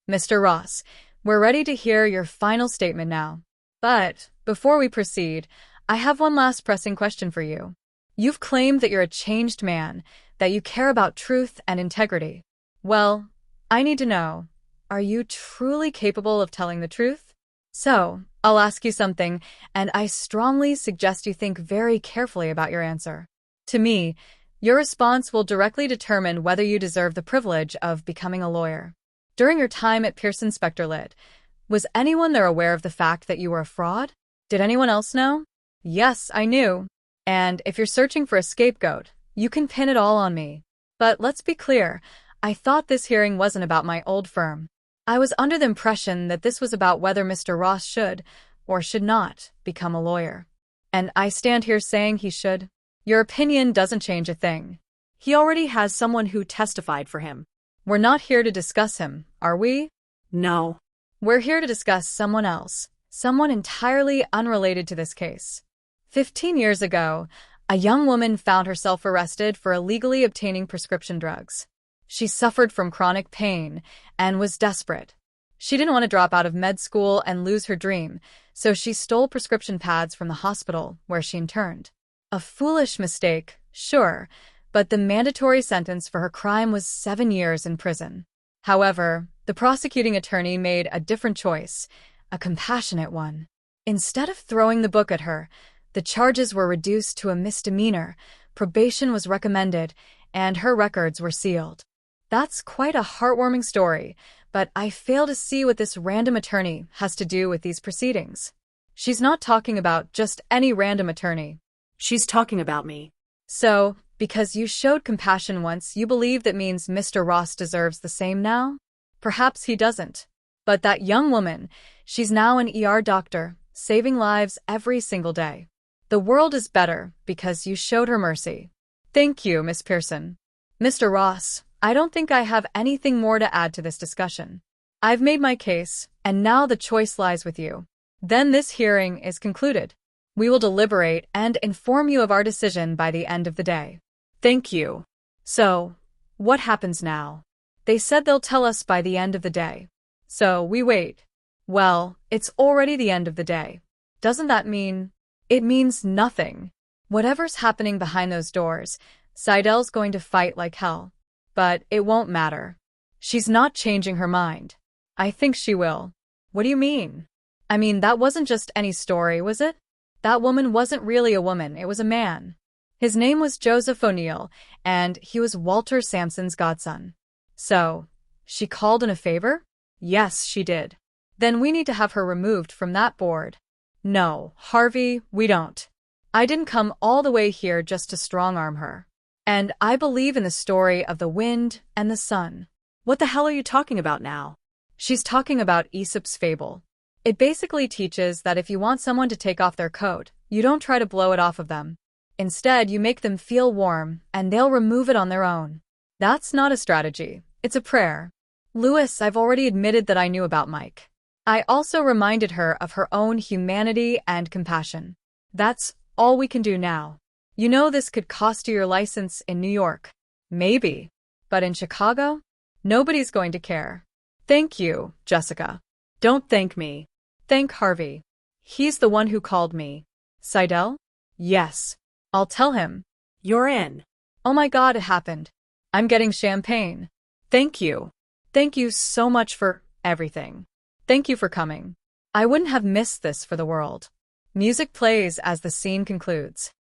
Mr. Ross, we're ready to hear your final statement now. But before we proceed, I have one last pressing question for you. You've claimed that you're a changed man, that you care about truth and integrity. Well, I need to know, are you truly capable of telling the truth? So, I'll ask you something, and I strongly suggest you think very carefully about your answer. To me, your response will directly determine whether you deserve the privilege of becoming a lawyer. During your time at Pearson Specter Lit, was anyone there aware of the fact that you were a fraud? Did anyone else know? Yes, I knew. And if you're searching for a scapegoat, you can pin it all on me. But let's be clear, I thought this hearing wasn't about my old firm. I was under the impression that this was about whether Mr. Ross should, or should not, become a lawyer. And I stand here saying he should. Your opinion doesn't change a thing. He already has someone who testified for him. We're not here to discuss him, are we? No. We're here to discuss someone else, someone entirely unrelated to this case. 15 years ago, a young woman found herself arrested for illegally obtaining prescription drugs. She suffered from chronic pain and was desperate. She didn't want to drop out of med school and lose her dream, so she stole prescription pads from the hospital where she interned. A foolish mistake, sure, but the mandatory sentence for her crime was 7 years in prison. However, the prosecuting attorney made a different choice, a compassionate one. Instead of throwing the book at her, the charges were reduced to a misdemeanor, probation was recommended, and her records were sealed. That's quite a heartwarming story, but I fail to see what this random attorney has to do with these proceedings. She's not talking about just any random attorney. She's talking about me. So, because you showed compassion once, you believe that means Mr. Ross deserves the same now? Perhaps he doesn't. But that young woman, she's now an ER doctor, saving lives every single day. The world is better because you showed her mercy. Thank you, Miss Pearson. Mr. Ross, I don't think I have anything more to add to this discussion. I've made my case, and now the choice lies with you. Then this hearing is concluded. We will deliberate and inform you of our decision by the end of the day. Thank you. So, what happens now? They said they'll tell us by the end of the day. So, we wait. Well, it's already the end of the day. Doesn't that mean? It means nothing. Whatever's happening behind those doors, Seidel's going to fight like hell. But it won't matter. She's not changing her mind. I think she will. What do you mean? I mean, that wasn't just any story, was it? That woman wasn't really a woman, it was a man. His name was Joseph O'Neill, and he was Walter Sampson's godson. So, she called in a favor? Yes, she did. Then we need to have her removed from that board. No, Harvey, we don't. I didn't come all the way here just to strong-arm her. And I believe in the story of the wind and the sun. What the hell are you talking about now? She's talking about Aesop's fable. It basically teaches that if you want someone to take off their coat, you don't try to blow it off of them. Instead, you make them feel warm, and they'll remove it on their own. That's not a strategy. It's a prayer. Lewis, I've already admitted that I knew about Mike. I also reminded her of her own humanity and compassion. That's all we can do now. You know this could cost you your license in New York. Maybe. But in Chicago? Nobody's going to care. Thank you, Jessica. Don't thank me. Thank Harvey. He's the one who called me. Seidel? Yes. I'll tell him. You're in. Oh my God, it happened. I'm getting champagne. Thank you. Thank you so much for everything. Thank you for coming. I wouldn't have missed this for the world. Music plays as the scene concludes.